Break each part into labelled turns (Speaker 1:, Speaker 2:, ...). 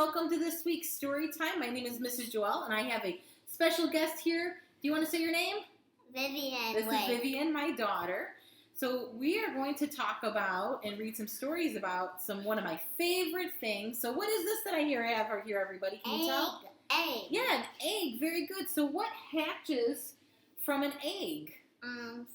Speaker 1: welcome to this week's story time. My name is Mrs. Joelle, and I have a special guest here. Do you want to say your name?
Speaker 2: Vivian.
Speaker 1: This is Vivian, my daughter. So we are going to talk about and read some stories about one of my favorite things. So what is this that I have here, everybody? Can you tell?
Speaker 2: Egg.
Speaker 1: Yeah, an egg. Very good. So what hatches from an egg?
Speaker 2: Birds.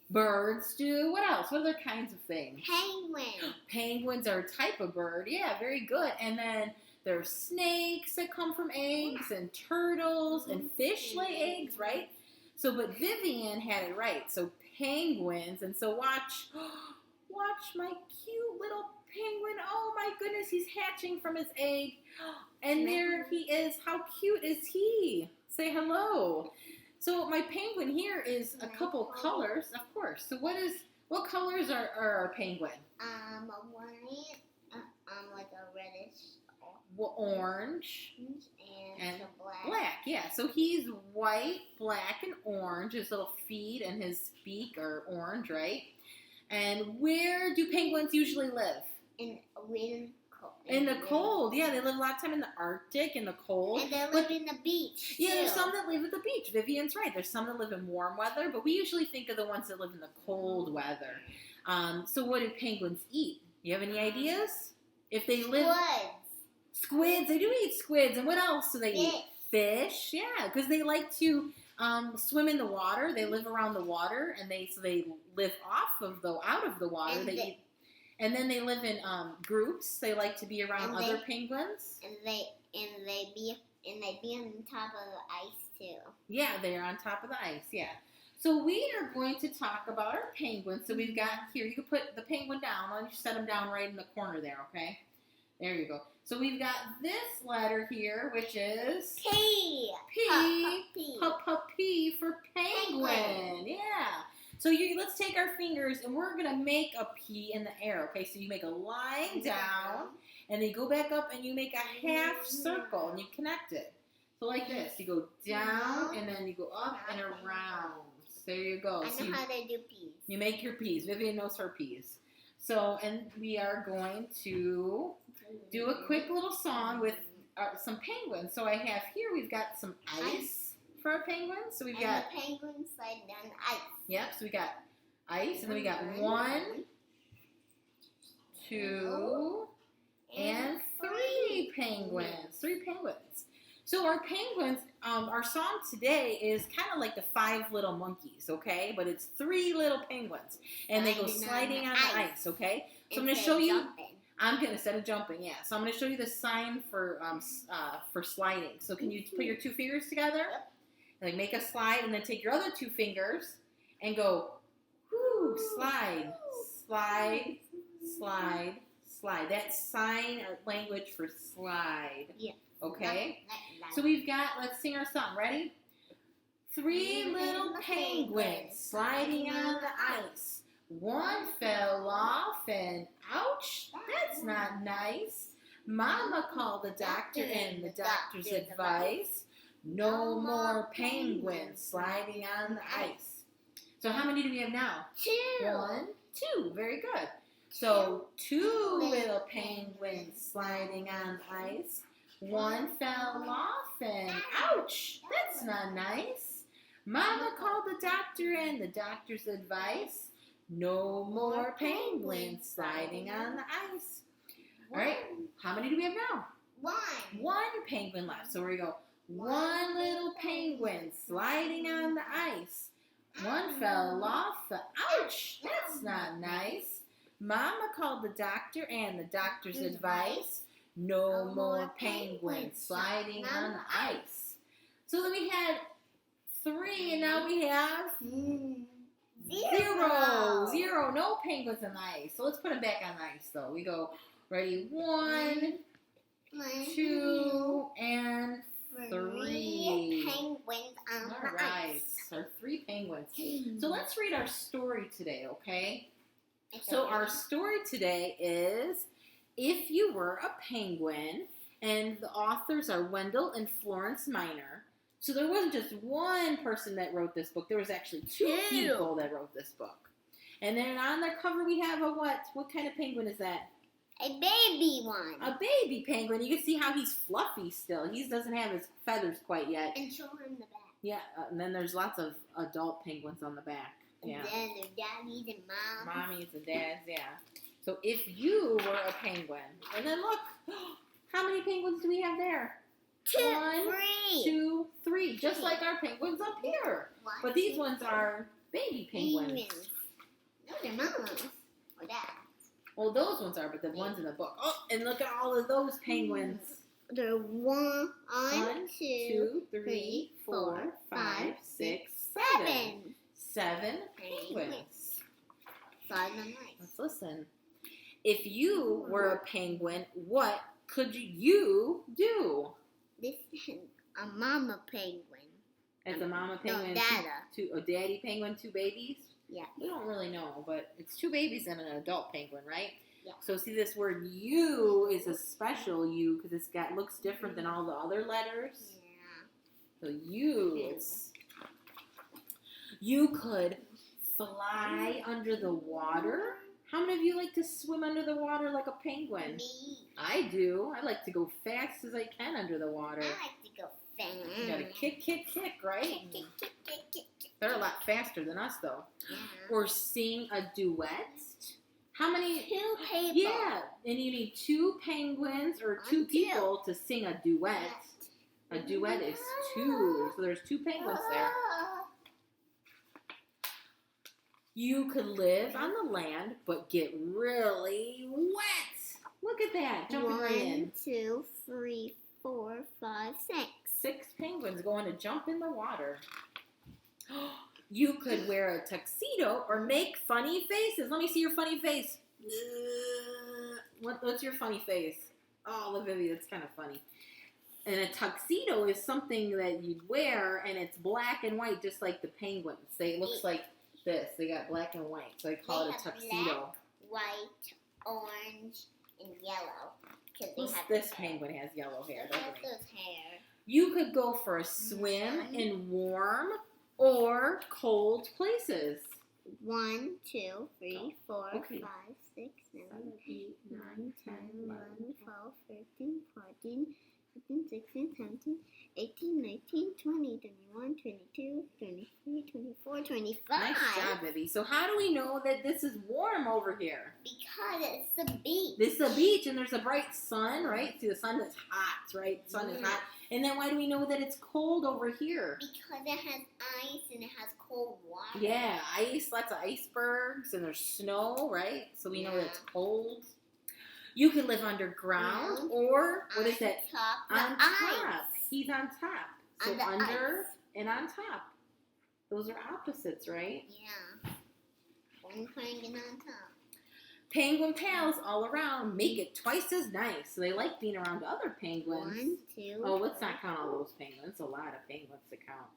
Speaker 1: Birds do. What else? What other kinds of things?
Speaker 2: Penguins.
Speaker 1: Penguins are a type of bird. Yeah, very good. And then there's snakes that come from eggs, and turtles, and fish lay eggs, right? So, but Vivian had it right. So penguins, and so watch my cute little penguin. Oh my goodness, he's hatching from his egg. And there he is. How cute is he? Say hello. So my penguin here is a couple colors, of course. So what colors are our penguin?
Speaker 2: White, like a reddish.
Speaker 1: Orange.
Speaker 2: And black.
Speaker 1: Black, yeah. So he's white, black, and orange. His little feet and his beak are orange, right? And where do penguins usually live?
Speaker 2: In
Speaker 1: the cold, yeah. They live a lot of time in the Arctic, in the cold.
Speaker 2: And they live in the beach.
Speaker 1: Yeah, there's some that live at the beach. Vivian's right. There's some that live in warm weather, but we usually think of the ones that live in the cold weather. So what do penguins eat? You have any ideas? If they live... Squids. They do eat squids. And what else do they eat? Fish. Yeah, because they like to swim in the water. They live around the water, and they live out of the water. And then they live in groups. They like to be around other penguins.
Speaker 2: And they be on top of the ice too.
Speaker 1: Yeah, they are on top of the ice. Yeah. So we are going to talk about our penguins. So we've got here. You can put the penguin down. Why don't you set him down right in the corner there? Okay. There you go. So we've got this letter here, which is
Speaker 2: P.
Speaker 1: P for penguin. Yeah. So let's take our fingers and we're going to make a P in the air, okay? So you make a line down, and then you go back up and you make a half circle, and you connect it. So like this. You go down, and then you go up and around. There you go.
Speaker 2: I know how to do P's.
Speaker 1: You make your P's. Vivian knows her P's. So, and we are going to do a quick little song with some penguins. So I have here, we've got some ice for our penguins. So we've got...
Speaker 2: the penguins slide down ice.
Speaker 1: Yep, so we got ice, and then we got 1, 2, and 3 penguins. 3 penguins. So our penguins, our song today is kind of like the 5 little monkeys, okay? But it's 3 little penguins, and they go sliding on the ice, okay? So I'm going to show you... Instead of jumping, yeah. So I'm going to show you the sign for sliding. So can you put your 2 fingers together?
Speaker 2: Yep.
Speaker 1: And like make a slide, and then take your other 2 fingers and go, whoo, slide, slide, slide, slide. That's sign language for slide. Yeah. Okay? So we've got, let's sing our song. Ready? 3 little penguins sliding on the ice. 1 fell off and ouch, that's not nice. Mama called the doctor and the doctor's advice. No more penguins sliding on the ice. So how many do we have now?
Speaker 2: 2.
Speaker 1: 1, 2. Very good. So 2 little penguins sliding on the ice. 1 fell off and ouch, that's not nice. Mama called the doctor and the doctor's advice. No more penguins sliding on the ice. All right, how many do we have now? 1 penguin left. So we go, 1 little penguin sliding on the ice. 1 fell off the ouch, that's not nice. Mama called the doctor and the doctor's advice. No more penguins sliding on the ice. So then we had 3, and now we have 0. No penguins on the ice. So let's put them back on the ice, though. We go, ready? 1, 2, and 3
Speaker 2: penguins on the
Speaker 1: All right.
Speaker 2: ice.
Speaker 1: So 3 penguins. So let's read our story today, okay? So our story today is If You Were a Penguin, and the authors are Wendell and Florence Minor. So there wasn't just one person that wrote this book. There was actually 2 people that wrote this book. And then on the cover we have a what? What kind of penguin is that?
Speaker 2: A baby one.
Speaker 1: A baby penguin. You can see how he's fluffy still. He doesn't have his feathers quite yet.
Speaker 2: And show him the back.
Speaker 1: Yeah, and then there's lots of adult penguins on the back. Yeah.
Speaker 2: And then their daddies and moms.
Speaker 1: Mommies and dads, yeah. So if you were a penguin, and then look, how many penguins do we have there? 1, 2, 3, just like our penguins up here. But these ones are baby penguins.
Speaker 2: No, they're mamas or dads.
Speaker 1: Well, those ones are, but the ones in the book. Oh, and look at all of those penguins.
Speaker 2: They're 1, 2,
Speaker 1: 3, 4, 5, 6, 7. 7 penguins. Let's listen. If you were a penguin, what could you do?
Speaker 2: This is a mama penguin.
Speaker 1: As a mama penguin,
Speaker 2: no, dada.
Speaker 1: A daddy penguin, 2 babies?
Speaker 2: Yeah.
Speaker 1: We don't really know, but it's 2 babies and an adult penguin, right?
Speaker 2: Yeah.
Speaker 1: So see, this word "you" is a special "you" because looks different than all the other letters.
Speaker 2: Yeah.
Speaker 1: So you could fly under the water. How many of you like to swim under the water like a penguin?
Speaker 2: Me.
Speaker 1: I do. I like to go fast as I can under the water.
Speaker 2: I like to go fast.
Speaker 1: You gotta kick, right?
Speaker 2: Kick.
Speaker 1: They're a lot faster than us, though.
Speaker 2: Yeah.
Speaker 1: Or sing a duet. How many?
Speaker 2: 2 people.
Speaker 1: Yeah, and you need 2 penguins or 2 people to sing a duet. A duet is 2, so there's 2 penguins there. You could live on the land, but get really wet. Look at that, jumping right in.
Speaker 2: 1, 2, 3, 4, 5, 6.
Speaker 1: 6 penguins going to jump in the water. You could wear a tuxedo or make funny faces. Let me see your funny face. What's your funny face? Oh, look, Vivi, that's kind of funny. And a tuxedo is something that you'd wear, and it's black and white, just like the penguins. It looks like this. They got black and white, so they call it a tuxedo.
Speaker 2: Black, white, orange, and yellow.
Speaker 1: This penguin has yellow hair, doesn't he?
Speaker 2: Those hair.
Speaker 1: You could go for a swim in warm or cold places.
Speaker 2: 1, 2, 3, 4,
Speaker 1: Okay.
Speaker 2: 5, 6, 7, 8, 9, 10, 11, 12, 13, 14, 15, 16, 17, 18, 19, 20, 21, 22, 23, 24, 25.
Speaker 1: Nice job, Vivi. So how do we know that this is warm over here?
Speaker 2: Because it's the beach.
Speaker 1: This is a beach and there's a bright sun, right? See, the sun is hot, right? The sun is hot. And then why do we know that it's cold over here?
Speaker 2: Because it has ice and it has cold water.
Speaker 1: Yeah, ice, lots of icebergs, and there's snow, right? So we know that it's cold. You can live underground or, what is that? On top. He's on top. So under and on top. Those are opposites, right?
Speaker 2: Yeah. One penguin on top.
Speaker 1: Penguin pals all around make it twice as nice. So they like being around other penguins.
Speaker 2: 1, 2.
Speaker 1: Oh, let's not count all those penguins. A lot of penguins to count.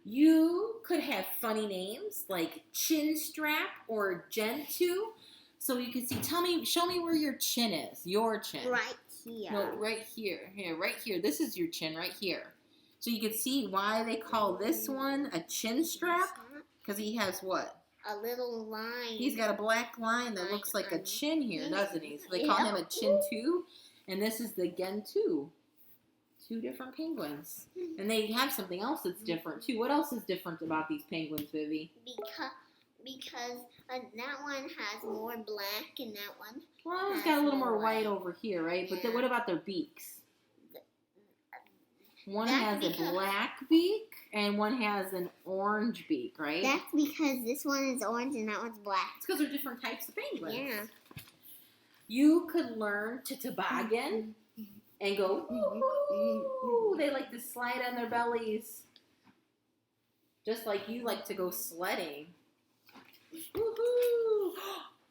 Speaker 1: You could have funny names like Chinstrap or Gentoo. So you can see, show me where your chin is. Your chin.
Speaker 2: Right here.
Speaker 1: No, right here. Here, right here. This is your chin right here. So you can see why they call this one a chin strap. Because he has what?
Speaker 2: A little line.
Speaker 1: He's got a black line that looks like a chin here, doesn't he? So they call him a Chin-too. And this is the Gentoo. 2 different penguins. And they have something else that's different, too. What else is different about these penguins, Vivi?
Speaker 2: Because that one has more black and that one
Speaker 1: Well, it's got a little more white over here, right? But then what about their beaks? One has a black beak and one has an orange beak, right?
Speaker 2: That's because this one is orange and that one's black.
Speaker 1: It's because they're different types of penguins.
Speaker 2: Yeah.
Speaker 1: You could learn to toboggan and go, woo-hoo. They like to slide on their bellies. Just like you like to go sledding. Woo-hoo.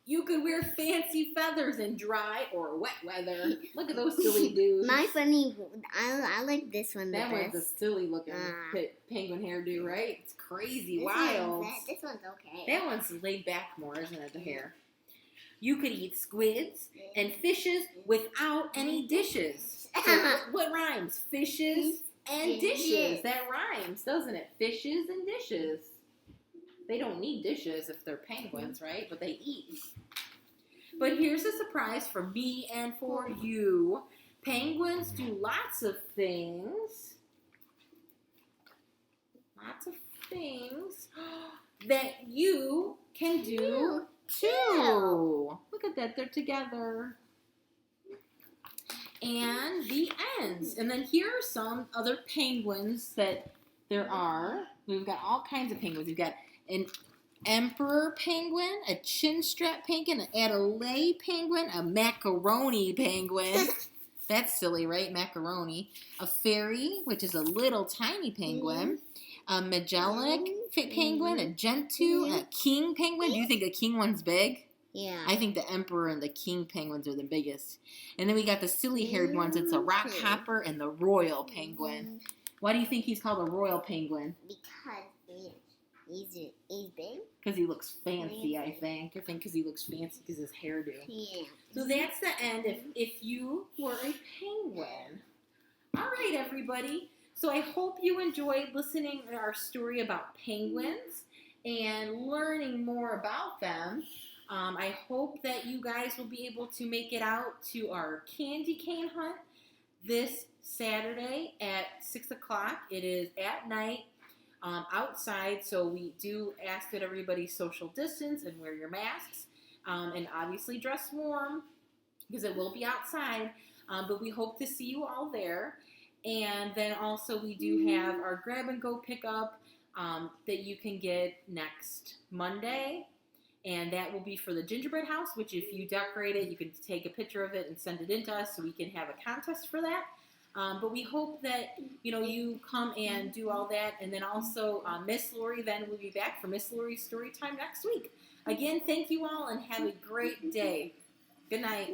Speaker 1: You could wear fancy feathers in dry or wet weather. Look at those silly dudes.
Speaker 2: I like this one the
Speaker 1: That
Speaker 2: best.
Speaker 1: one's a silly looking penguin hairdo, right? It's crazy, wild.
Speaker 2: This one's okay.
Speaker 1: That one's laid back more, isn't it, the hair? You could eat squids and fishes without any dishes. So what rhymes? Fishes and dishes. That rhymes, doesn't it? Fishes and dishes. They don't need dishes if they're penguins, right? But they eat. But here's a surprise for me and for you. Penguins do lots of things. Lots of things that you can do too. Look at that, they're together. And the ends. And then here are some other penguins that there are. We've got all kinds of penguins. We've got an emperor penguin, a chinstrap penguin, an Adelaide penguin, a macaroni penguin. That's silly, right? Macaroni. A fairy, which is a little tiny penguin. A Magellan penguin, a Gentoo, a king penguin. Do you think a king one's big?
Speaker 2: Yeah.
Speaker 1: I think the emperor and the king penguins are the biggest. And then we got the silly-haired ones. It's a rock hopper and the royal penguin. Why do you think he's called a royal penguin?
Speaker 2: Because he's big.
Speaker 1: Because he looks fancy, I think. I think because he looks fancy because his hairdo.
Speaker 2: Yeah.
Speaker 1: So that's the end if you were a penguin. All right, everybody. So I hope you enjoyed listening to our story about penguins and learning more about them. I hope that you guys will be able to make it out to our candy cane hunt this Saturday at 6 o'clock. It is at night outside, so we do ask that everybody social distance and wear your masks and obviously dress warm because it will be outside. But we hope to see you all there. And then also we do have our grab and go pickup that you can get next Monday. And that will be for the gingerbread house, which if you decorate it, you can take a picture of it and send it in to us so we can have a contest for that. But we hope that, you come and do all that. And then also Miss Lori then will be back for Miss Lori's Storytime next week. Again, thank you all and have a great day. Good night.